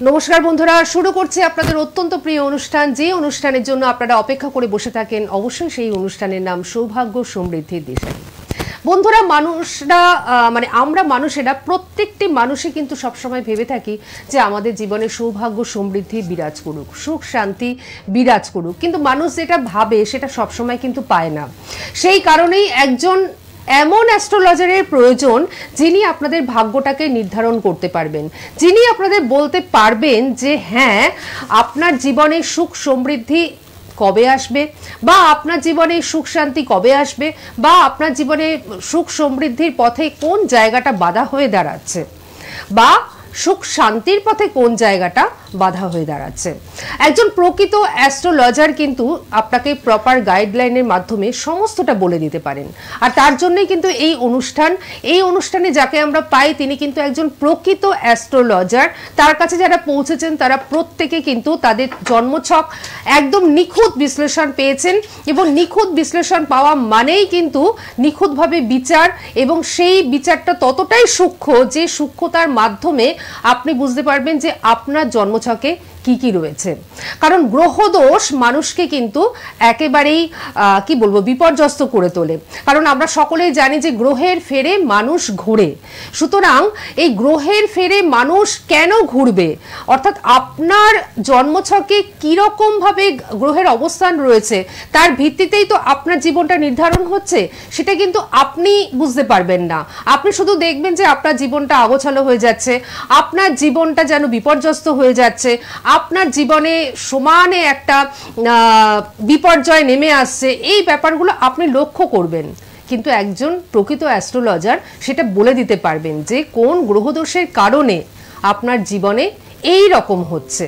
নমস্কার বন্ধুরা, শুরু করছি আপনাদের অত্যন্ত প্রিয় অনুষ্ঠান, যে অনুষ্ঠানের জন্য আপনারা অপেক্ষা করে বসে থাকেন। অবশ্যই সেই অনুষ্ঠানের নাম সৌভাগ্য সমৃদ্ধির দিশারি। বন্ধুরা, আমরা মানুষেরা প্রত্যেকটি মানুষই কিন্তু সবসময় ভেবে থাকি যে আমাদের জীবনে সৌভাগ্য সমৃদ্ধি বিরাজ করুক, সুখ শান্তি বিরাজ করুক, কিন্তু মানুষ যেটা ভাবে সেটা সবসময় কিন্তু পায় না। সেই কারণেই একজন এমন অ্যাস্ট্রোলজারের প্রয়োজন যিনি আপনাদের ভাগ্যটাকে নির্ধারণ করতে পারবেন, যিনি আপনাদের বলতে পারবেন যে হ্যাঁ, আপনার জীবনে সুখ সমৃদ্ধি কবে আসবে, বা আপনার জীবনে সুখ শান্তি কবে আসবে, বা আপনার জীবনে সুখ সমৃদ্ধির পথে কোন জায়গাটা বাধা হয়ে দাঁড়াচ্ছে, বা সুখ শান্তির পথে কোন জায়গাটা বাধা হয়ে দাঁড়াচ্ছে। একজন প্রকৃত অ্যাস্ট্রোলজার কিন্তু আপনাকে প্রপার গাইডলাইনের মাধ্যমে সমস্তটা বলে দিতে পারেন। আর তার জন্যই কিন্তু এই অনুষ্ঠানে যাকে আমরা পাই তিনি কিন্তু একজন প্রকৃত অ্যাস্ট্রোলজার। তার কাছে যারা পৌঁছেছেন তারা প্রত্যেকে কিন্তু তাদের জন্মছক একদম নিখুঁত বিশ্লেষণ পেয়েছেন, এবং নিখুঁত বিশ্লেষণ পাওয়া মানেই কিন্তু নিখুঁতভাবে বিচার, এবং সেই বিচারটা ততটাই সূক্ষ্ম যে সূক্ষ্মতার মাধ্যমে আপনি বুঝতে পারবেন যে আপনার জন্মছকে কি কি রয়েছে। কারণ গ্রহদোষ মানুষকে কিন্তু একেবারেই বিপর্যস্ত করে তোলে। কারণ আমরা সকলেই জানি যে গ্রহের ফেরে মানুষ ঘোরে। সুতরাং এই গ্রহের ফেরে মানুষ কেন ঘুরবে, অর্থাৎ আপনার জন্মছকে কিরকম ভাবে গ্রহের অবস্থান রয়েছে তার ভিত্তিতেই তো আপনার জীবনটা নির্ধারণ হচ্ছে। সেটা কিন্তু আপনি বুঝতে পারবেন না। আপনি শুধু দেখবেন যে আপনার জীবনটা আগোছালো হয়ে যাচ্ছে, আপনার জীবনটা যেন বিপর্যস্ত হয়ে যাচ্ছে, আপনার জীবনে সমানে একটা বিপর্যয় নেমে আসছে। এই ব্যাপারগুলো আপনি লক্ষ্য করবেন, কিন্তু একজন প্রকৃত অ্যাস্ট্রোলজার সেটা বলে দিতে পারবেন যে কোন গ্রহদোষের কারণে আপনার জীবনে এই রকম হচ্ছে,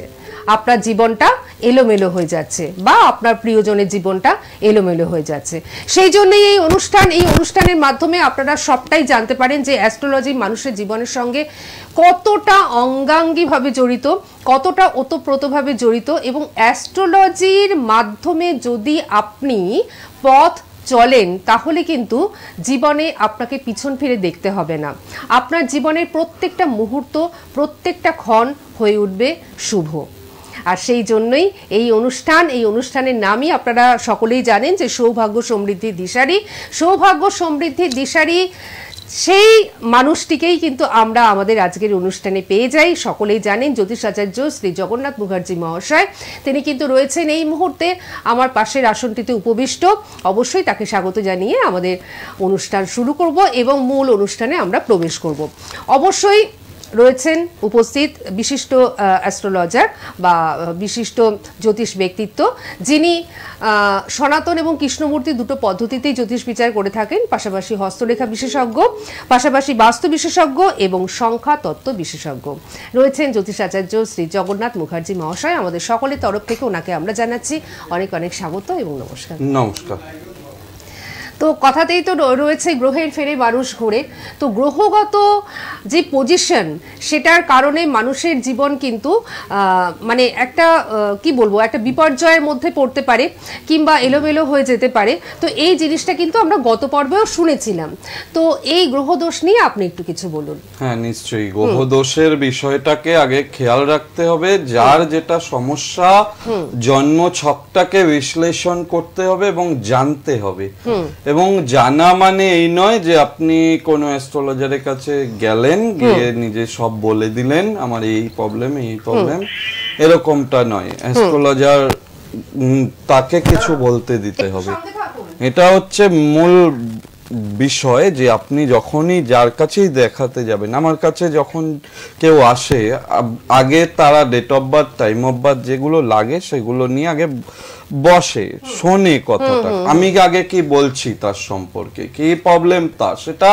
আপনার জীবনটা এলোমেলো হয়ে যাচ্ছে, বা আপনার প্রিয়জনের জীবনটা এলোমেলো হয়ে যাচ্ছে। সেই জন্যই এই অনুষ্ঠানের মাধ্যমে আপনারা সবটাই জানতে পারেন যে অ্যাস্ট্রোলজি মানুষের জীবনের সঙ্গে কতটা অঙ্গাঙ্গিভাবে জড়িত, কতটা ওতপ্রোতভাবে জড়িত। এবং অ্যাস্ট্রোলজির মাধ্যমে যদি আপনি পথ চলেন তাহলে কিন্তু জীবনে আপনাকে পিছন ফিরে দেখতে হবে না। আপনার জীবনের প্রত্যেকটা মুহূর্ত, প্রত্যেকটা ক্ষণ হয়ে উঠবে শুভ। আর সেই জন্যই এই অনুষ্ঠানের নামই আপনারা সকলেই জানেন যে সৌভাগ্য সমৃদ্ধির দিশারি। সৌভাগ্য সমৃদ্ধির দিশারি সেই মানুষটিকেই কিন্তু আমরা আমাদের আজকের অনুষ্ঠানে পেয়ে যাই। সকলেই জানেন জ্যোতিষাচার্য শ্রী জগন্নাথ মুখার্জি মহাশয়, তিনি কিন্তু রয়েছেন এই মুহূর্তে আমার পাশের আসনটিতে উপবিষ্ট। অবশ্যই তাকে স্বাগত জানিয়ে আমাদের অনুষ্ঠান শুরু করব এবং মূল অনুষ্ঠানে আমরা প্রবেশ করব। অবশ্যই রয়েছেন উপস্থিত বিশিষ্ট অ্যাস্ট্রোলজার বা বিশিষ্ট জ্যোতিষ ব্যক্তিত্ব, যিনি সনাতন এবং কৃষ্ণমূর্তি দুটো পদ্ধতিতেই জ্যোতিষ বিচার করে থাকেন, পাশাপাশি হস্তরেখা বিশেষজ্ঞ, পাশাপাশি বাস্তু বিশেষজ্ঞ এবং সংখ্যা তত্ত্ব বিশেষজ্ঞ। রয়েছেন জ্যোতিষাচার্য শ্রী জগন্নাথ মুখার্জি মহাশয়। আমাদের সকলের তরফ থেকে ওনাকে আমরা জানাচ্ছি অনেক অনেক স্বাগত এবং নমস্কার। নমস্কার। তো কথাতেই তো রয়েছে গ্রহের ফেরে মানুষ ঘোরে। তো গ্রহগত যে পজিশন সেটার কারণে মানুষের জীবন কিন্তু একটা একটা বিপর্যয়ের মধ্যে পড়তে পারে, কিংবা এলোমেলো হয়ে যেতে পারে। তো এই জিনিসটা কিন্তু আমরা গত পর্বেও শুনেছিলাম। তো এই গ্রহদোষ নিয়ে আপনি একটু কিছু বলুন। হ্যাঁ, নিশ্চয়ই। গ্রহদোষের বিষয়টাকে আগে খেয়াল রাখতে হবে। যার যেটা সমস্যা জন্ম ছকটাকে বিশ্লেষণ করতে হবে এবং জানতে হবে। এবং জানা মানে এই নয় যে আপনি কোনো অ্যাস্ট্রোলজারের কাছে গেলেন, গিয়ে নিজে সব বলে দিলেন আমার এই প্রবলেম এরকমটা নয়। অ্যাস্ট্রোলজার তাকে কিছু বলতে দিতে হবে। এটা হচ্ছে মূল বিষয় যে আপনি যখনই যার কাছেই দেখাতে যাবেন, আমার কাছে যখন কেউ আসে আগে তারা date of birth, time of birth যেগুলো লাগে সেগুলো নিয়ে আগে বসে, শোনে কথাটা, আমি আগে কি বলছি তার সম্পর্কে, কি প্রবলেম তার, সেটা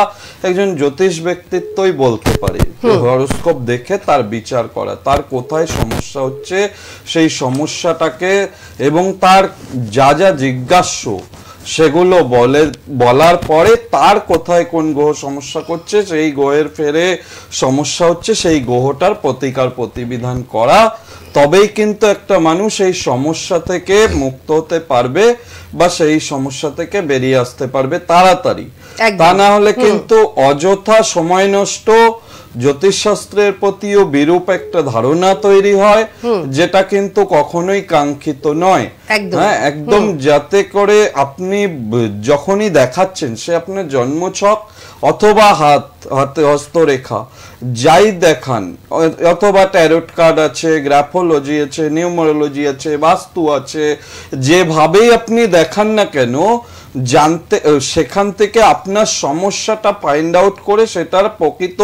একজন জ্যোতিষ ব্যক্তিত্বই বলতে পারে। হরোস্কোপ দেখে তার বিচার করা, তার কোথায় সমস্যা হচ্ছে সেই সমস্যাটাকে এবং তার যা যা জিজ্ঞাস্য সেগুলো বলার পরে তার কোথায় কোন গ্রহ সমস্যা করছে, সেই গ্রহের ফেরে সমস্যা হচ্ছে সেই গ্রহটার প্রতিকার প্রতিবিধান করা। তবেই কিন্তু একটা মানুষ এই সমস্যা থেকে মুক্ত হতে পারবে বা সেই সমস্যা থেকে বেরিয়ে আসতে পারবে তাড়াতাড়ি। তা না হলে কিন্তু অযথা সময় নষ্ট, জ্যোতিষশাস্ত্রের প্রতিও বিরূপ একটা ধারণা তৈরি হয়, যেটা কিন্তু কখনোই কাঙ্ক্ষিত নয়। হ্যাঁ, একদম, যাতে করে আপনি যখনই দেখাচ্ছেন সে আপনার জন্মছক অথবা হাতে হস্তরেখা যাই দেখান, অথবা ট্যারোট কার্ড আছে, গ্রাফোলজি আছে, নিউমারোলজি আছে, বাস্তু আছে, যেভাবেই আপনি দেখান না কেন, সেখান থেকে আপনার সমস্যাটা ফাইন্ড আউট করে সেটার প্রকৃত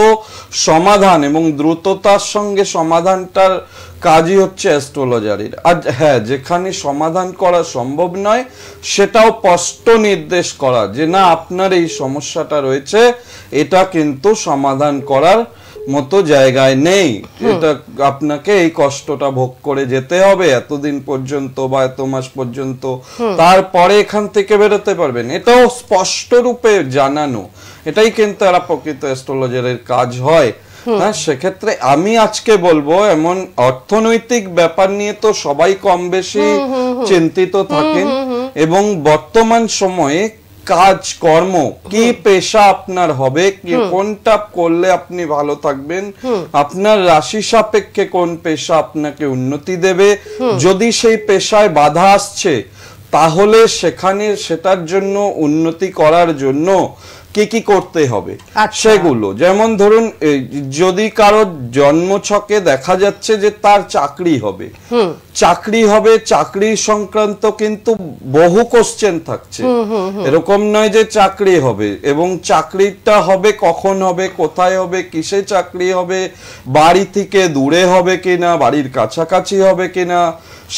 সমাধান এবং দ্রুততার সঙ্গে সমাধানটার কাজই হচ্ছে অ্যাস্ট্রোলজারের। আর হ্যাঁ, যেখানে সমাধান করা সম্ভব নয় সেটাও স্পষ্ট নির্দেশ করা যে না, আপনার এই সমস্যাটা রয়েছে, এটা কিন্তু সমাধান করার মতো জায়গায় নেই, এটা আপনাকে এই কষ্টটা ভোগ করে যেতে হবে এতদিন পর্যন্ত বা এত মাস পর্যন্ত, তারপরে এখান থেকে বেরোতে পারবেন, এটাও স্পষ্ট রূপে জানানো। এটাই কিন্তু এরা প্রকৃত অ্যাস্ট্রোলজারের কাজ হয়। হ্যাঁ, সেক্ষেত্রে আমি আজকে বলবো, এমন অর্থনৈতিক ব্যাপার নিয়ে তো সবাই কম বেশি চিন্তিত থাকেন, এবং বর্তমান সময়ে কাজ কর্ম কি পেশা আপনার হবে, কি কোনটা করলে আপনি ভালো থাকবেন, আপনার রাশি সাপেক্ষে কোন পেশা আপনাকে উন্নতি দেবে, যদি সেই পেশায় বাধা আসছে তাহলে সেটার জন্য উন্নতি করার জন্য কি কি করতে হবে সেগুলো। যেমন ধরুন, যদি কারো জন্মছকে দেখা যাচ্ছে যে তার চাকরি হবে, চাকরি সংক্রান্ত কিন্তু বহু কোশ্চেন থাকছে, এরকম নয় যে চাকরি হবে, এবং চাকরিটা হবে কখন হবে, কোথায় হবে, কিসে চাকরি হবে, বাড়ি থেকে দূরে হবে কিনা, বাড়ির কাছাকাছি হবে কিনা,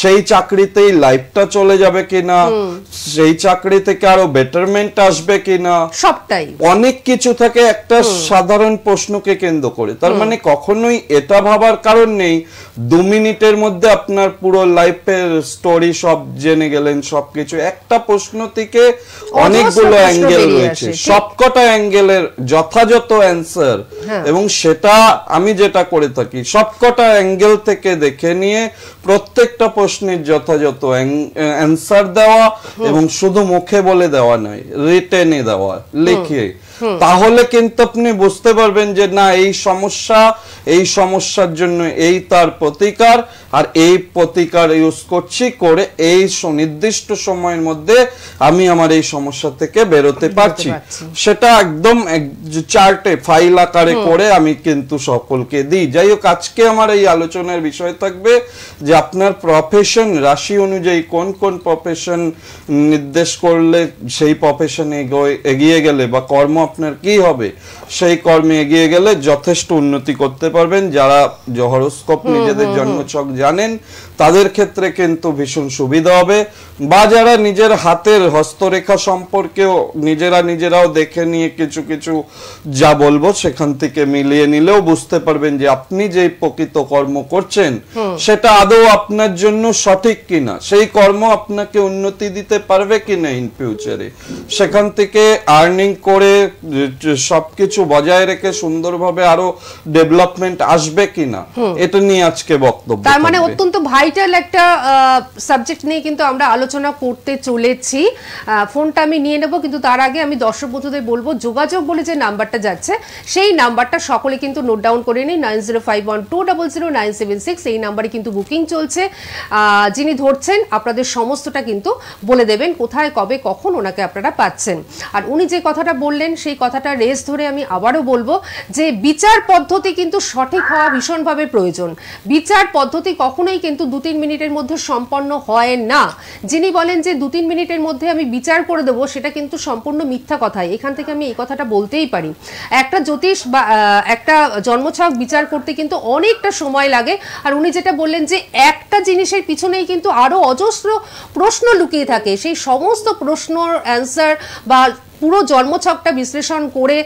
সেই চাকরিতেই লাইফটা চলে যাবে কিনা, সেই চাকরি থেকে আরো বেটারমেন্ট আসবে কিনা, সবটাই অনেক কিছু থাকে একটা সাধারণ প্রশ্নকে কেন্দ্র করে। তার মানে কখনোই এটা ভাবার কারণ নেই 2 মিনিটের মধ্যে আপনার পুরো লাইফের স্টোরি সব জেনে গেলেন, সবকিছু। একটা প্রশ্ন থেকে অনেকগুলো অ্যাঙ্গেল রয়েছে, সবকটা অ্যাঙ্গেলের যথাযথ অ্যান্সার, এবং সেটা আমি যেটা করে থাকি সবকটা অ্যাঙ্গেল থেকে দেখে নিয়ে প্রত্যেকটা প্রশ্নের যথাযথ অ্যান্সার দেওয়া, এবং শুধু মুখে বলে দেওয়া নয়, রিটেনে দেওয়া, লিখে। তাহলে কিন্তু আপনি বুঝতে পারবেন যে না, এই সমস্যার জন্য এই তার প্রতিকার, আর এই প্রতিকার ইউজ করছি করে এই সুনির্দিষ্ট সময়ের মধ্যে আমি আমার এই সমস্যা থেকে বেরোতে পারছি। সেটা একদম চার্টে ফাইল আকারে করে আমি কিন্তু সকলকে দিই। যাই হোক, আজকে আমার এই আলোচনার বিষয় থাকবে যে আপনার প্রফেশন রাশি অনুযায়ী কোন কোন প্রফেশন নির্দেশ করলে সেই প্রফেশনে এগিয়ে গেলে বা কর্ম আপনার কি হবে, সেই কর্মে এগিয়ে গেলে যথেষ্ট উন্নতি করতে পারবেন। যারা হরোস্কোপ নিজেদের জন্মছক জানেন তাদের ক্ষেত্রে কিন্তু ভীষণ সুবিধা হবে, বা যারা নিজের হাতের হস্তরেখা সম্পর্কেও নিজেরাও দেখে নিয়ে কিছু যা বলবো সেখান থেকে মিলিয়ে নিলেও বুঝতে পারবেন যে আপনি যে প্রকৃত কর্ম করছেন সেটা আদৌ আপনার জন্য সঠিক কিনা, সেই কর্ম আপনাকে উন্নতি দিতে পারবে কিনা ইন ফিউচারে, সেখান থেকে আর্নিং করে সবকিছু বজায় রেখে সুন্দরভাবে আরো ডেভেলপমেন্ট আসবে কিনা, এটা নিয়ে আজকে বক্তব্য। তার মানে অত্যন্ত ভাইটাল একটা সাবজেক্ট নিয়ে কিন্তু আমরা আলোচনা করতে চলেছি। ফোনটা আমি নিয়ে নেব, কিন্তু তার আগে আমি দর্শক বন্ধুদের বলবো যোগাযোগ বলে যে নাম্বারটা যাচ্ছে সেই নাম্বারটা সকলে কিন্তু নোট ডাউন করে নিন, 9051200976। এই নাম্বারে কিন্তু বুকিং চলছে। যিনি ধরছেন আপনাদের সমস্তটা কিন্তু বলে দেবেন কোথায় কবে কখন ওনাকে আপনারা পাচ্ছেন। আর উনি যে কথাটা বললেন সেই কথাটা রেস ধরে আমি আবারও বলবো যে বিচার পদ্ধতি কিন্তু সঠিক হওয়া ভীষণভাবে প্রয়োজন। বিচার পদ্ধতি কখনোই কিন্তু 2-3 মিনিটের মধ্যে সম্পন্ন হয় না। যিনি বলেন যে 2-3 মিনিটের মধ্যে আমি বিচার করে দেবো, সেটা কিন্তু সম্পূর্ণ মিথ্যা কথাই। এখান থেকে আমি এই কথাটা বলতেই পারি, একটা জ্যোতিষ বা একটা জন্মছক বিচার করতে কিন্তু অনেকটা সময় লাগে। আর উনি যেটা বললেন যে একটা জিনিসের পিছনেই কিন্তু আরো অজস্র প্রশ্ন লুকিয়ে থাকে, সেই সমস্ত প্রশ্নর অ্যান্সার বা পুরো জন্মছকটা বিশ্লেষণ করে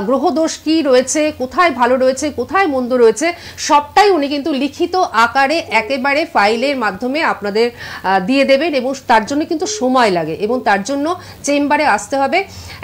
গ্রহদোষ কি রয়েছে, কোথায় ভালো রয়েছে, কোথায় মন্দ রয়েছে, সবটাই উনি কিন্তু লিখিত আকারে একেবারে ফাইলের মাধ্যমে আপনাদের দিয়ে দেবেন, এবং তার জন্য কিন্তু সময় লাগে, এবং তার জন্য চেম্বারে আসতে হবে।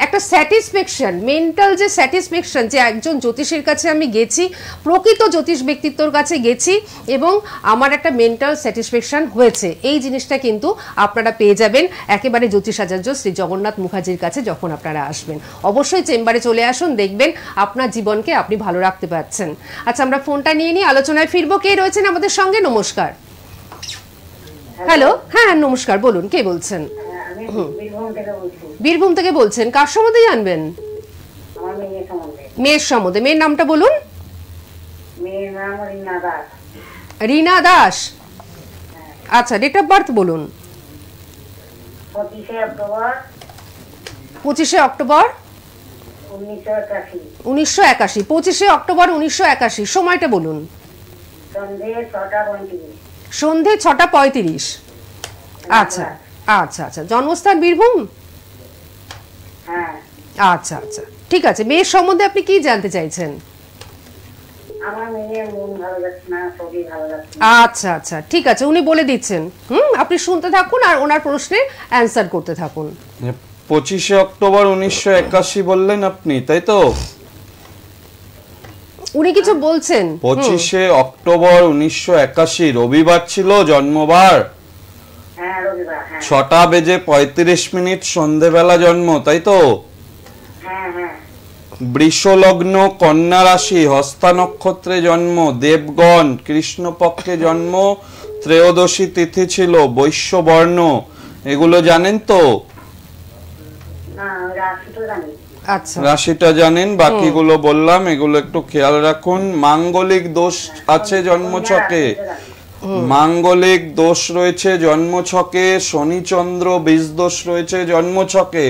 একটা স্যাটিসফ্যাকশন, মেন্টাল যে স্যাটিসফ্যাকশন, যে একজন জ্যোতিষীর কাছে আমি গেছি, প্রকৃত জ্যোতিষ ব্যক্তিত্বর কাছে গেছি এবং আমার একটা মেন্টাল স্যাটিসফ্যাকশন হয়েছে, এই জিনিসটা কিন্তু আপনারা পেয়ে যাবেন একেবারে জ্যোতিষাচার্য শ্রী জগন্নাথ মুখার্জির কাছে যখন তখন আপনারা আসবেন। অবশ্যই চেম্বারে চলে আসুন, দেখবেন আপনার জীবনকে আপনি ভালো রাখতে পারছেন। আচ্ছা, আমরা ফোনটা নিয়ে নিই, আলোচনায় ফিরবো। কে রয়েছেন আমাদের সঙ্গে? নমস্কার। হ্যালো, হ্যাঁ নমস্কার, বলুন কে বলছেন? বীরভূম থেকে বলছেন। কার সম্বন্ধে জানবেন? মেয়ের সম্বন্ধে। মেয়ের নামটা বলুন। রীনা দাস। আচ্ছা, ডেট অফ বার্থ বলুন। 25 অক্টোবর 25 অক্টোবর 1981। 25 অক্টোবর 1981। সময়টা বলুন। সন্ধে 6:35। আচ্ছা আচ্ছা আচ্ছা, জন্মস্থান বীরভূম। আচ্ছা আচ্ছা, ঠিক আছে। মেয়ের সম্বন্ধে আপনি কি জানতে চাইছেন? আমার মেয়ের মন ভালো যাচ্ছে না, শরীর ভালো যাচ্ছে না। আচ্ছা আচ্ছা, ঠিক আছে, উনি বলে দিচ্ছেন। আপনি শুনতে থাকুন আর ওনার প্রশ্নে অ্যানসার করতে থাকুন। 25 অক্টোবর 1981 বললেন আপনি, তাই তো? উনি কিছু বলছেন। 25 অক্টোবর 1981 রবিবার ছিল জন্মবার। হ্যাঁ রবিবার। 6:35 সন্ধেবেলা জন্ম, তাই তো? হ্যাঁ হ্যাঁ। বৃষ লগ্ন, কন্যা রাশি, হস্তা নক্ষত্রে জন্ম, দেবগণ, কৃষ্ণপক্ষে জন্ম, ত্রয়োদশী তিথি ছিল, বৈশ্য বর্ণ। এগুলো জানেন তো? না, রাশিটা জানি। আচ্ছা, রাশিটা জানেন, বাকিগুলো বললাম, এগুলো একটু খেয়াল রাখুন। মাঙ্গলিক দোষ আছে জন্মছকে। মাঙ্গলিক দোষ রয়েছে জন্মছকে। শনি চন্দ্র বীজ দোষ রয়েছে জন্মছকে।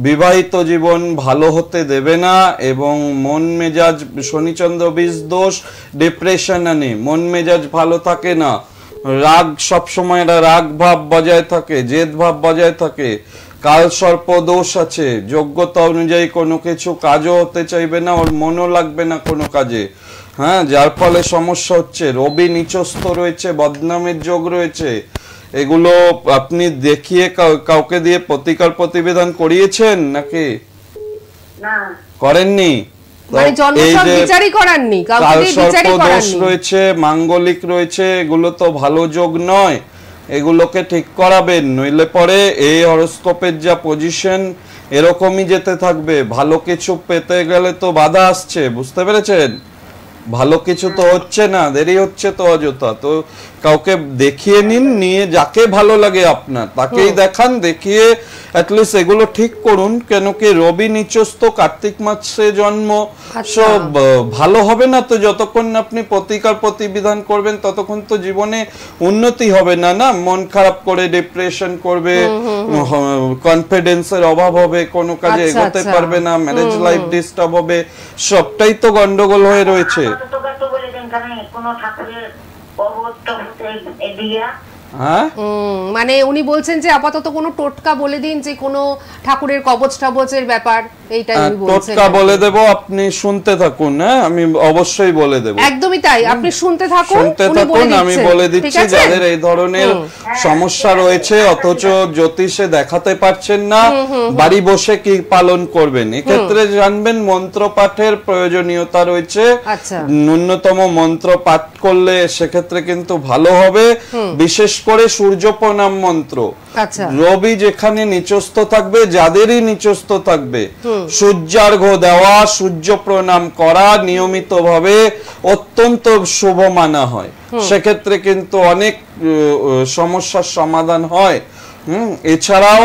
বিবাহিত জীবন ভালো হতে দেবে না এবং মন মেজাজ, শনিচন্দ্র বীজ দোষ ডিপ্রেশন আনে, মন মেজাজ ভালো থাকে না, রাগ সবসময় রাগ ভাব বজায় থাকে, জেদ ভাব বজায় থাকে। কাল সর্প দোষ আছে, যোগ্যতা অনুযায়ী কোনো কিছু কাজও হতে চাইবে না, ওর মনও লাগবে না কোনো কাজে। হ্যাঁ, যার ফলে সমস্যা হচ্ছে। রবি নিচস্থ রয়েছে, বদনামের যোগ রয়েছে। এগুলো আপনি দেখিয়ে কাউকে দিয়ে প্রতিকার প্রতিবেদন করিয়েছেন নাকি? না, করেননি? মানে জন্মছক বিচারই করাননি, কাউকে দিয়ে বিচারই করাননি। রয়েছে, মাঙ্গলিক রয়েছে, এগুলো তো ভালো যোগ নয়। এগুলোকে ঠিক করাবেন, নইলে পরে এই হরোস্কোপের যা পজিশন এরকমই যেতে থাকবে। ভালো কিছু পেতে গেলে তো বাধা আসছে, বুঝতে পেরেছেন? ভালো কিছু তো হচ্ছে না, দেরি হচ্ছে তো অযথা। তো কাউকে দেখিয়ে নিন, নিয়ে যাকে ভালো লাগে আপনার তাকেই দেখান, দেখিয়ে অ্যাটলিস্ট এগুলো ঠিক করুন। কেন কি রবি নিচস্থ, কার্তিক মাসে জন্ম, সব ভালো হবে না তো যতক্ষণ আপনি প্রতিকার প্রতিবিধান করবেন ততক্ষণ তো জীবনে উন্নতি হবে না। না, মন খারাপ করে ডিপ্রেশন করবে, কনফিডেন্সের অভাব হবে, কোনো কাজে এগোতে পারবে না, ম্যারেজ লাইফ ডিস্টার্ব হবে, সবটাই তো গন্ডগোল হয়ে রয়েছে। হ্যাঁ, মানে উনি বলছেন যে আপাতত কোনো টোটকা বলে দিন, যে কোনো ঠাকুরের কবচ টবচের ব্যাপার, এইটাই উনি বলছেন। টোটকা বলে দেব, আপনি শুনতে থাকুন। হ্যাঁ, আমি অবশ্যই বলে দেব। একদমই তাই, আপনি শুনতে থাকুন, আমি বলে দিচ্ছি। যাদের এই ধরনের সমস্যা রয়েছে অথচ জ্যোতিষে দেখাতে পারছেন না, বাড়ি বসে কি পালন করবেন, এক্ষেত্রে জানবেন মন্ত্র পাঠের প্রয়োজনীয়তা রয়েছে। ন্যূনতম মন্ত্র পাঠ করলে সেক্ষেত্রে কিন্তু ভালো হবে। বিশেষ করে সূর্য প্রণাম মন্ত্র। রবি যেখানে নিচস্থ থাকবে, যাদেরই নিচস্থ থাকবে, সূর্যার্ঘ্য দেওয়া, সূর্য প্রণাম করা নিয়মিত ভাবে অত্যন্ত শুভ মানা হয়। সেক্ষেত্রে কিন্তু অনেক সমস্যার সমাধান হয়। এছাড়াও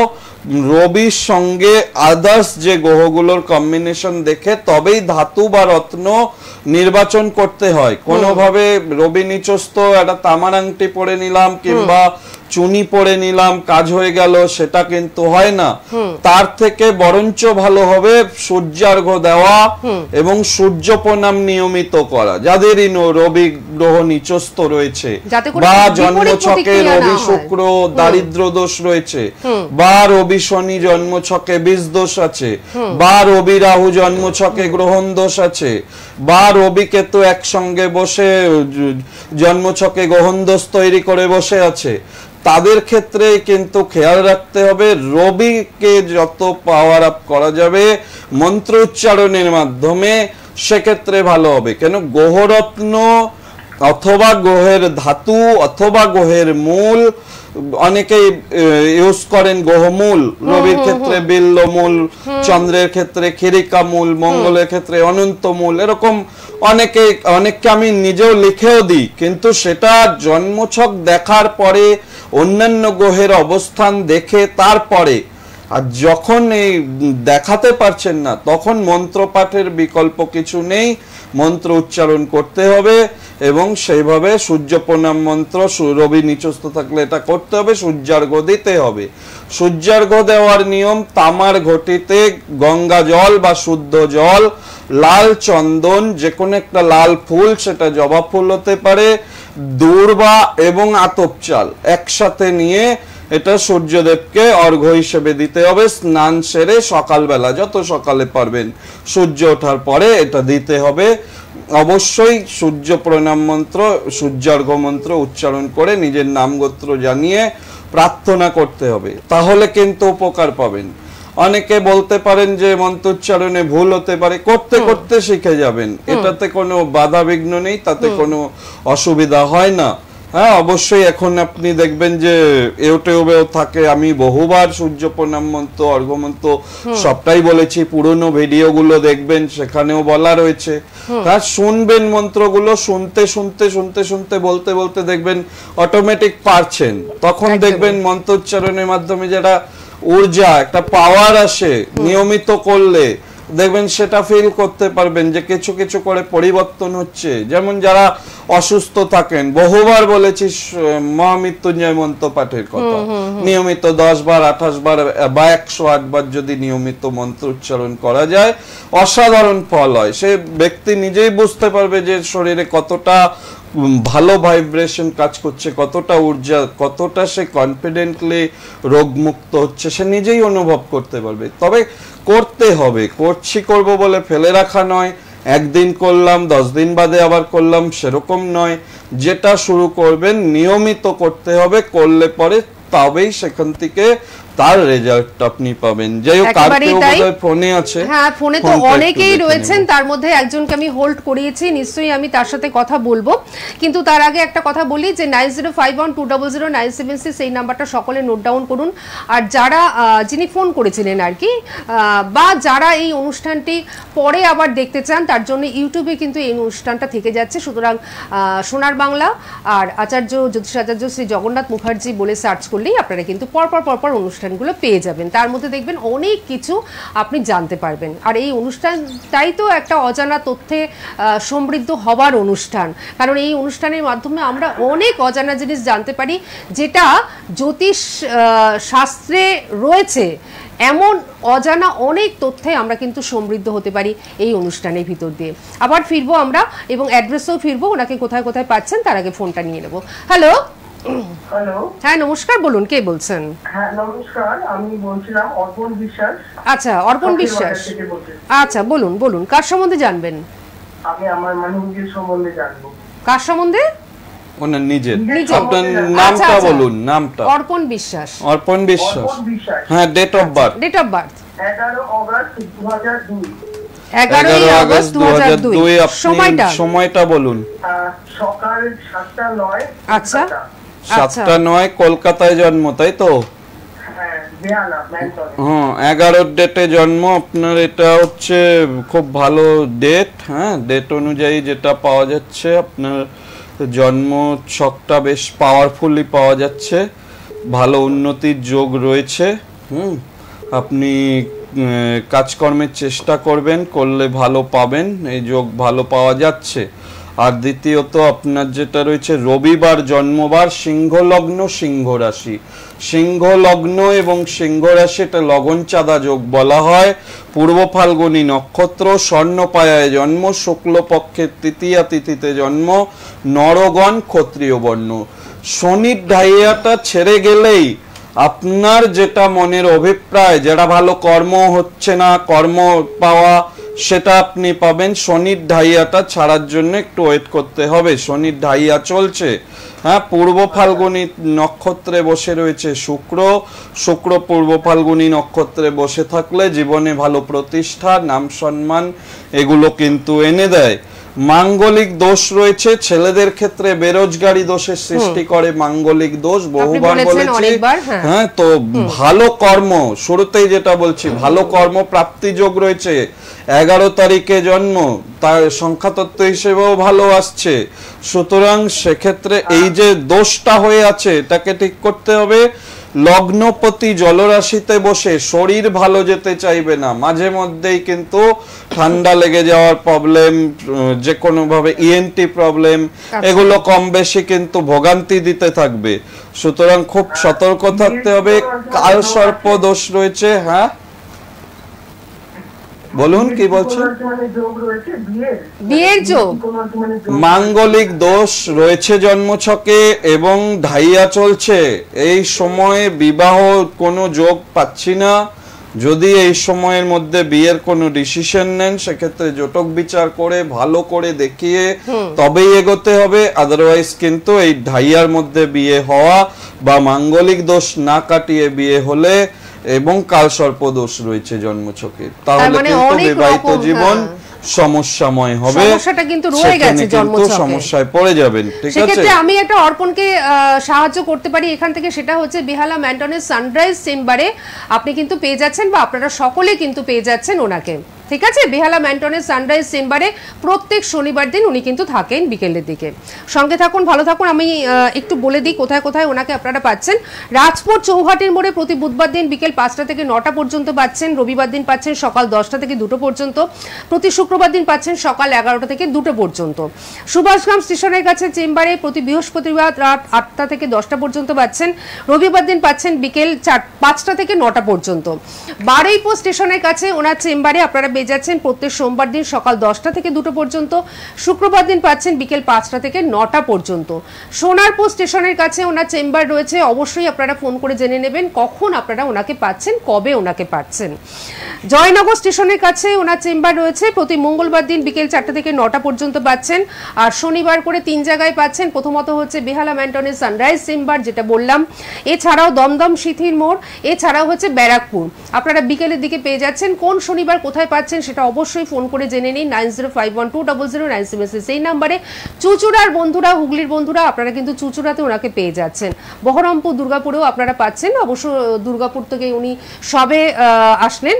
রবির সঙ্গে আদার্স যে গ্রহগুলোর কম্বিনেশন দেখে তবেই ধাতু বা রত্ন নির্বাচন করতে হয়। কোনোভাবে রবি নিচস্থ একটা তামার আংটি পরে নিলাম কিংবা চুনি পরে নিলাম, কাজ হয়ে গেল, সেটা কিন্তু হয় না। তার থেকে বরঞ্চ ভালো হবে সূর্যার্ঘ্য দেওয়া এবং সূর্য প্রণাম নিয়মিত করা। যাদেরই রবি গ্রহ নিচস্থ রয়েছে বা জন্মছকে রবি শুক্র দারিদ্র দোষ রয়েছে, বা রবি শনি জন্মছকে বীজ দোষ আছে, বা রবি রাহু জন্মছকে গ্রহণ দোষ আছে, বা রবি কেতু একসঙ্গে বসে জন্মছকে গ্রহণ দোষ তৈরি করে বসে আছে, তাদের ক্ষেত্রে কিন্তু খেয়াল রাখতে হবে রবিকে যত পাওয়ার আপ করা যাবে মন্ত্র উচ্চারণের মাধ্যমে সেক্ষেত্রে ভালো হবে। কেন গ্রহরত্ন অথবা গ্রহের ধাতু অথবা গ্রহের মূল, অনেকেই ইউজ করেন গ্রহমূল, রবির ক্ষেত্রে বিল্লমূল, চন্দ্রের ক্ষেত্রে খিরিকা মূল, মঙ্গলের ক্ষেত্রে অনন্ত মূল, এরকম অনেকে আমি নিজেও লিখেও দিই, কিন্তু সেটা জন্মছক দেখার পরে অন্যান্য গ্রহের অবস্থান দেখে তারপরে, আর যখন এই দেখাতে পারছেন না তখন মন্ত্র পাঠের বিকল্প কিছু নেই, মন্ত্র উচ্চারণ করতে হবে এবং সেইভাবে সূর্য প্রণাম মন্ত্র, রবি নিচস্থ থাকলে এটা করতে হবে, সূর্যার্ঘ দিতে হবে। সূর্যার্ঘ দেওয়ার নিয়ম, তামার ঘটিতে গঙ্গা জল বা শুদ্ধ জল, লাল চন্দন, যে কোনো একটা লাল ফুল, সেটা জবা ফুল হতে পারে, দূর্বা এবং আতপ চাল একসাথে নিয়ে এটা সূর্যদেবকে অর্ঘ্য হিসেবে দিতে হবে। স্নান সেরে সকালবেলা, যত সকালে পারবেন সূর্য ওঠার পরে এটা দিতে হবে। অবশ্যই সূর্য প্রণাম মন্ত্র, সূর্যার্ঘ মন্ত্র উচ্চারণ করে নিজের নাম গোত্র জানিয়ে প্রার্থনা করতে হবে, তাহলে কিন্তু উপকার পাবেন। অনেকে বলতে পারেন যে মন্ত্র উচ্চারণে ভুল হতে পারে, করতে করতে শিখে যাবেন, এটাতে কোনো বাধা বিঘ্ন নেই, তাতে কোনো অসুবিধা হয় না। হ্যাঁ, অবশ্যই এখন আপনি দেখবেন যে ইউটিউবেও থাকে, আমি বহুবার সূর্য প্রণাম মন্ত্র, অর্ঘ্য মন্ত্র সবটাই বলেছি, পুরনো ভিডিওগুলো দেখবেন, সেখানেও বলা রয়েছে। হ্যাঁ, শুনবেন মন্ত্রগুলো, শুনতে শুনতে শুনতে শুনতে বলতে বলতে দেখবেন অটোমেটিক পারছেন, তখন দেখবেন মন্ত্র উচ্চারণের মাধ্যমে যারা ঊর্জা, একটা পাওয়ার আসে নিয়মিত করলে, দেখবেন সেটা ফিল করতে পারবেন যে কিছু কিছু করে পরিবর্তন হচ্ছে। যেমন যারা অসুস্থ থাকেন, বহুবার বলেছি মহামৃত্যুঞ্জয় মন্ত্র পাঠের কথা, নিয়মিত 10 বার 28 বার বা 108 বার যদি নিয়মিত মন্ত্র উচ্চারণ করা যায়, অসাধারণ ফল হয়। সে ব্যক্তি নিজেই বুঝতে পারবে যে শরীরে কতটা ভালো ভাইব্রেশন কাজ করছে, কতটা ঊর্জা, কতটা সে কনফিডেন্টলি রোগমুক্ত হচ্ছে, সে নিজেই অনুভব করতে পারবে। তবে করতে হবে, করব বলে ফেলে রাখা নয়, একদিন করলাম 10 দিন বাদে আবার করলাম সেরকম নয়, যেটা শুরু করবেন নিয়মিত করতে হবে, করলে পরে তবেই সেখান থেকে তার রেজাল্ট আপনি পাবেন। যাই হোক, আর কেউ বোধহয় ফোনে আছে? হ্যাঁ, ফোনে তো অনেকেই রয়েছেন, তার মধ্যে একজনকে আমি হোল্ড করিয়েছি, নিশ্চয়ই আমি তার সাথে কথা বলবো, কিন্তু তার আগে একটা কথা বলি যে 9051200976 এই নাম্বারটা সকলে নোট ডাউন করুন। আর যারা যিনি ফোন করেছিলেন আর কি, বা যারা এই অনুষ্ঠানটি পরে আবার দেখতে চান, তার জন্য ইউটিউবে কিন্তু এই অনুষ্ঠানটা থেকে যাচ্ছে, সুতরাং সোনার বাংলা আর আচার্য জ্যোতিষাচার্য শ্রী জগন্নাথ মুখার্জি বলে সার্চ করলেই আপনারা কিন্তু পরপর অনুষ্ঠানগুলো পেয়ে যাবেন, তার মধ্যে দেখবেন অনেক কিছু আপনি জানতে পারবেন। আর এই অনুষ্ঠানটাই তো একটা অজানা তথ্যে সমৃদ্ধ হবার অনুষ্ঠান, কারণ এই অনুষ্ঠানের মাধ্যমে আমরা অনেক অজানা জিনিস জানতে পারি, যেটা জ্যোতিষ শাস্ত্রে রয়েছে। এমন অজানা অনেক তথ্যে আমরা কিন্তু সমৃদ্ধ হতে পারি এই অনুষ্ঠানের ভিতর দিয়ে। আবার ফিরবো আমরা, এবং অ্যাড্রেসেও ফিরবো, ওনাকে কোথায় কোথায় পাচ্ছেন তার আগে ফোনটা নিয়ে নেব। হ্যালো। হ্যালো, হ্যাঁ নমস্কার, বলুন কে বলছেন? হ্যাঁ নমস্কার, আমি বলছিলাম অর্পণ বিশ্বাস। আচ্ছা, অর্পণ বিশ্বাস, আচ্ছা বলুন বলুন, কার সম্বন্ধে জানবেন? আমি আমার মানুষের সম্বন্ধে জানবো। কার সম্বন্ধে? ওনার নিজের। আপনার নামটা বলুন। নামটা? অর্পণ বিশ্বাস। অর্পণ বিশ্বাস, হ্যাঁ। Date of birth? Date of birth 11 August 2002। 11 August 2002। সময়টা বলুন। সকাল 7টা 9। আচ্ছা, 7টা 9 কলকাতায় জন্ম, তাই তো? হ্যাঁ, বেহালা ম্যানটন। হ্যাঁ, 11 ডেটে জন্ম আপনার, এটা হচ্ছে খুব ভালো ডেট। হ্যাঁ, ডেট অনুযায়ী যেটা পাওয়া যাচ্ছে, আপনার জন্ম ছকটা বেশ পাওয়ারফুলি পাওয়া যাচ্ছে, ভালো উন্নতির যোগ রয়েছে। আপনি কাজকর্মের চেষ্টা করবেন, করলে ভালো পাবেন, এই যোগ ভালো পাওয়া যাচ্ছে। আর দ্বিতীয়ত আপনার যেটা রয়েছে রবিবার জন্মবার, সিংহ লগ্ন সিংহ রাশি, সিংহ লগ্ন এবং সিংহ রাশি, এটা লগন চাঁদা যোগ বলা হয়। পূর্ব ফাল্গুনী নক্ষত্র, স্বর্ণপায়ায় জন্ম, শুক্লপক্ষের তৃতীয়া তিথিতে জন্ম, নরগণ ক্ষত্রিয় বর্ণ। শনির ঢাইয়াটা ছেড়ে গেলেই আপনার যেটা মনের অভিপ্রায়, যেটা ভালো কর্ম হচ্ছে না, কর্ম পাওয়া, সেটা আপনি পাবেন। শনির ঢাইয়াটা ছাড়ার জন্য একটু ওয়েট করতে হবে, শনির ঢাইয়া চলছে। হ্যাঁ, পূর্ব ফাল্গুনী নক্ষত্রে বসে রয়েছে শুক্র, শুক্র পূর্ব ফাল্গুনী নক্ষত্রে বসে থাকলে জীবনে ভালো প্রতিষ্ঠা, নাম সম্মান এগুলো কিন্তু এনে দেয়। মাঙ্গলিক দোষ রয়েছে, ছেলেদের ক্ষেত্রে বেরোজগারি দোষের সৃষ্টি করে মাঙ্গলিক দোষ, বহুবার বলেছি। হ্যাঁ, তো ভালো কর্ম, শুরুতেই যেটা বলছি, ভালো কর্ম প্রাপ্তি যোগ রয়েছে। 11 তারিখে জন্ম, তার সংখ্যাতত্ত্ব হিসেবেও ভালো আসছে। সুতরাং সেক্ষেত্রে এই যে দোষটা হয়ে আছে এটাকে ঠিক করতে হবে। লগ্নপতি জলরাশিতে বসে শরীর ভালো যেতে চাইবে না, মাঝে মধ্যেই কিন্তু ঠান্ডা লেগে যাওয়ার প্রবলেম, যে কোনো ভাবে ইএনটি প্রবলেম, এগুলো কম বেশি কিন্তু ভোগান্তি দিতে থাকবে। সুতরাং খুব সতর্ক থাকতে হবে। কাল সর্প দোষ রয়েছে। হ্যাঁ বলুন, কি বলছেন? বিয়ের যোগ, মাঙ্গলিক দোষ রয়েছে জন্মছকে এবং ঢাইয়া চলছে। এই সময়ে বিবাহ কোনো যোগ পাচ্ছি না। যদি এই সময়ের মধ্যে বিয়ের কোনো ডিসিশন নেন সেক্ষেত্রে জটক বিচার করে ভালো করে দেখিয়ে তবেই এগোতে হবে। আদারওয়াইজ কিন্তু এই ঢাইয়ার মধ্যে বিয়ে হওয়া বা মাঙ্গলিক দোষ না কাটিয়ে বিয়ে হলে এবং কাল সর্প দোষ রয়েছে জন্মছকে, তাহলে কিন্তু বিবাহিত জীবন সমস্যাময় হবে। সমস্যাটা কিন্তু রয়ে গেছে জন্মছকে, সমস্যায় পড়ে যাবেন। ঠিক আছে, সেক্ষেত্রে আমি একটা অর্পণকে সাহায্য করতে পারি এখান থেকে, সেটা হচ্ছে বেহালা ম্যান্টনের সানরাইজ চেম্বারে আপনি কিন্তু পেয়ে যাচ্ছেন, বা আপনারা সকলে কিন্তু পেয়ে যাচ্ছেন ওনাকে। ঠিক আছে, বেহালা ম্যান্টনের সানরাইজ চেম্বারে প্রত্যেক শনিবার দিন উনি কিন্তু থাকেন বিকেলের দিকে। সঙ্গে থাকুন, ভালো থাকুন। আমি একটু বলে দিই কোথায় কোথায় ওনাকে আপনারা পাচ্ছেন। রাজপুর চৌহাটির মোড়ে প্রতি বুধবার দিন বিকেল 5টা থেকে 9টা পর্যন্ত পাচ্ছেন। রবিবার দিন পাচ্ছেন সকাল 10টা থেকে 2টো পর্যন্ত। প্রতি শুক্রবার দিন পাচ্ছেন সকাল 11টা থেকে 2টো পর্যন্ত। সুভাষগ্রাম স্টেশনের কাছে চেম্বারে প্রতি বৃহস্পতিবার রাত 8টা থেকে 10টা পর্যন্ত পাচ্ছেন। রবিবার দিন পাচ্ছেন বিকেল 5টা থেকে 9টা পর্যন্ত। বারুইপুর স্টেশনের কাছে ওনার চেম্বারে আপনারা পেয়ে যাচ্ছেন প্রত্যেক সোমবার দিন সকাল 10টা থেকে 2টো পর্যন্ত। শুক্রবার দিন পাচ্ছেন বিকেল 5টা থেকে 9টা পর্যন্ত। সোনারপুর স্টেশনের কাছে ওনার চেম্বার রয়েছে, অবশ্যই আপনারা ফোন করে জেনে নেবেন কখন আপনারা ওনাকে পাচ্ছেন, কবে ওনাকে পাচ্ছেন। জয়নগর স্টেশনের কাছে ওনার চেম্বার রয়েছে, প্রতি মঙ্গলবার দিন বিকেল 4টা থেকে 9টা পর্যন্ত পাচ্ছেন। আর শনিবার করে 3 জায়গায় পাচ্ছেন। প্রথমত হচ্ছে বেহালা ম্যান্টনের সানরাইজ চেম্বার, যেটা বললাম, এছাড়াও দমদম সিথির মোড়, এছাড়াও হচ্ছে ব্যারাকপুর। আপনারা বিকেলের দিকে পেয়ে যাচ্ছেন। কোন শনিবার কোথায় পাচ্ছেন সেটা অবশ্যই ফোন করে জেনে নিন 9051200976 এই নাম্বারে। চুচুড়ার বন্ধুরা, হুগলির বন্ধুরা, আপনারা কিন্তু চুচুড়াতে ওনাকে পেয়ে যাচ্ছেন। বহরমপুর, দুর্গাপুরেও আপনারা পাচ্ছেন। অবশ্য দুর্গাপুর থেকে উনি সবে আসলেন।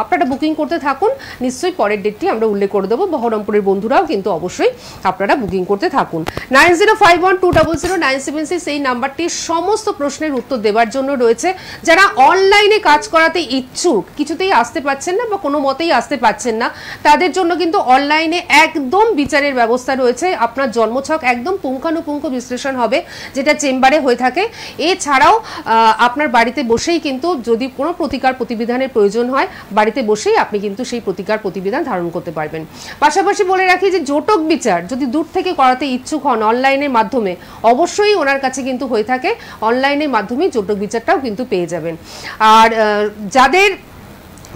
আপনারা বুকিং করতে থাকুন, নিশ্চয়ই পরের ডেটটি আমরা উল্লেখ করে দেবো। বহরমপুরের বন্ধুরাও কিন্তু অবশ্যই আপনারা বুকিং করতে থাকুন। 9051200976 এই নাম্বারটি সমস্ত প্রশ্নের উত্তর দেওয়ার জন্য রয়েছে। যারা অনলাইনে কাজ করাতে ইচ্ছুক, কিছুতেই আসতে পারছেন না বা কোনো মতেই আসতে পাচ্ছেন না, তাদের জন্য কিন্তু অনলাইনে একদম বিচারের ব্যবস্থা রয়েছে। আপনার জন্মছক একদম পুঙ্খানুপুঙ্খ বিশ্লেষণ হবে, যেটা চেম্বারে হয়ে থাকে। এছাড়াও আপনার বাড়িতে বসেই কিন্তু যদি কোনো প্রতিকার প্রতিবিধানের প্রয়োজন হয়, বাড়িতে বসেই আপনি কিন্তু সেই প্রতিকার প্রতিবিধান ধারণ করতে পারবেন। পাশাপাশি বলে রাখি যে জটক বিচার যদি দূর থেকে করাতে ইচ্ছুক হন অনলাইনের মাধ্যমে, অবশ্যই ওনার কাছে কিন্তু হয়ে থাকে। অনলাইনের মাধ্যমে জটক বিচারটাও কিন্তু পেয়ে যাবেন। আর যাদের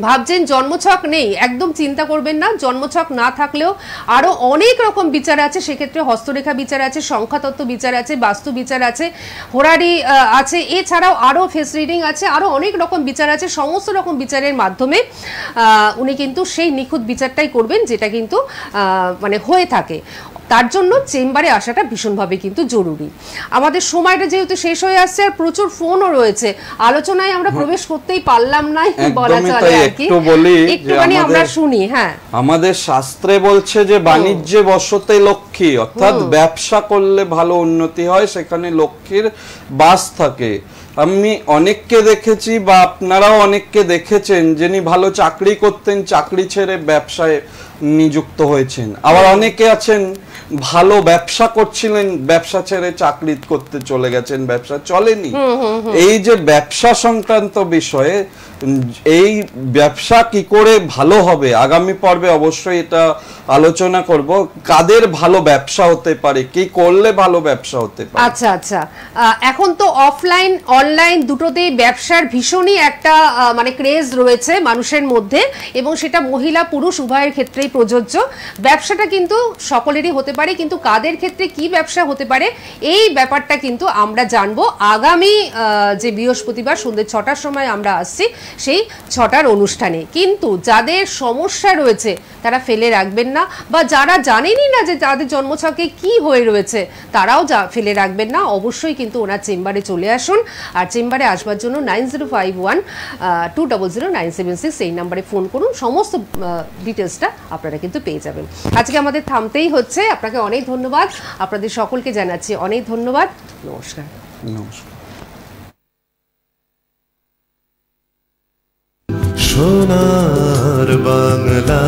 ভাবছেন জন্মছক নেই, একদম চিন্তা করবেন না। জন্মছক না থাকলেও আরো অনেক রকম বিচার আছে। সেক্ষেত্রে হস্তরেখা বিচার আছে, সংখ্যাতত্ত্ব বিচার আছে, বাস্তু বিচার আছে, হোরারি আছে, এছাড়াও আরো ফেস রিডিং আছে, আরো অনেক রকম বিচার আছে। সমস্ত রকম বিচারের মাধ্যমে উনি কিন্তু সেই নিখুঁত বিচারটাই করবেন, যেটা কিন্তু মানে হয়ে থাকে। তার জন্য চেম্বারে আসাটা ভীষণভাবে কিন্তু জরুরি। আমাদের সময়টা যেহেতু শেষ হয়ে আসছে আর প্রচুর ফোনও রয়েছে, আলোচনায় আমরা প্রবেশ করতেই পারলাম না বলা চলে আর কি। একটুখানি আমরা শুনি। হ্যাঁ, আমাদের শাস্ত্রে বলছে যে বাণিজ্যে বসতে লক্ষ্মী, অর্থাৎ ব্যবসা করলে ভালো উন্নতি হয়, সেখানে লক্ষ্মীর বাস থাকে। আমি অনেককে দেখেছি বা আপনারাও অনেককে দেখেছেন যিনি ভালো চাকরি করতেন, চাকরি ছেড়ে ব্যবসায় নিযুক্ত হয়েছেন। আবার অনেকে আছেন ভালো ব্যবসা করছিলেন, ব্যবসা ছেড়ে চাকরি করতে চলে গেছেন, ব্যবসা চলেনি। এই যে ব্যবসা সংক্রান্ত বিষয়ে, এই ব্যবসা কি করে ভালো হবে, আগামী পর্বে অবশ্যই এটা আলোচনা করব। কাদের ভালো ব্যবসা হতে পারে, কি করলে ভালো ব্যবসা হতে পারে। আচ্ছা আচ্ছা, এখন তো অফলাইন অনলাইন দুটোতেই ব্যবসার ভীষণই একটা মানে ক্রেজ রয়েছে মানুষের মধ্যে, এবং সেটা মহিলা পুরুষ উভয়ের ক্ষেত্রেই প্রযোজ্য। ব্যবসাটা কিন্তু সকলেরই হতে পারে, কিন্তু কাদের ক্ষেত্রে কি ব্যবসা হতে পারে এই ব্যাপারটা কিন্তু আমরা জানবো আগামী যে বৃহস্পতিবার সন্ধ্যে 6টার সময় আমরা আসছি সেই 6টার অনুষ্ঠানে। কিন্তু যাদের সমস্যা রয়েছে তারা ফেলে রাখবেন না, বা যারা জানেনই না যে তাদের জন্মছকে কি হয়ে রয়েছে তারাও ফেলে রাখবেন না, অবশ্যই কিন্তু ওনার চেম্বারে চলে আসুন। আর চেম্বারে আসবার জন্য 9051-200-976 এই নাম্বারে ফোন করুন, সমস্ত ডিটেলসটা আপনারা কিন্তু পেয়ে যাবেন। আজকে আমাদের থামতেই হচ্ছে, আপনাকে অনেক ধন্যবাদ, আপনাদের সকলকে জানাচ্ছি অনেক ধন্যবাদ, নমস্কার। নমস্কার। সোনার বাংলা।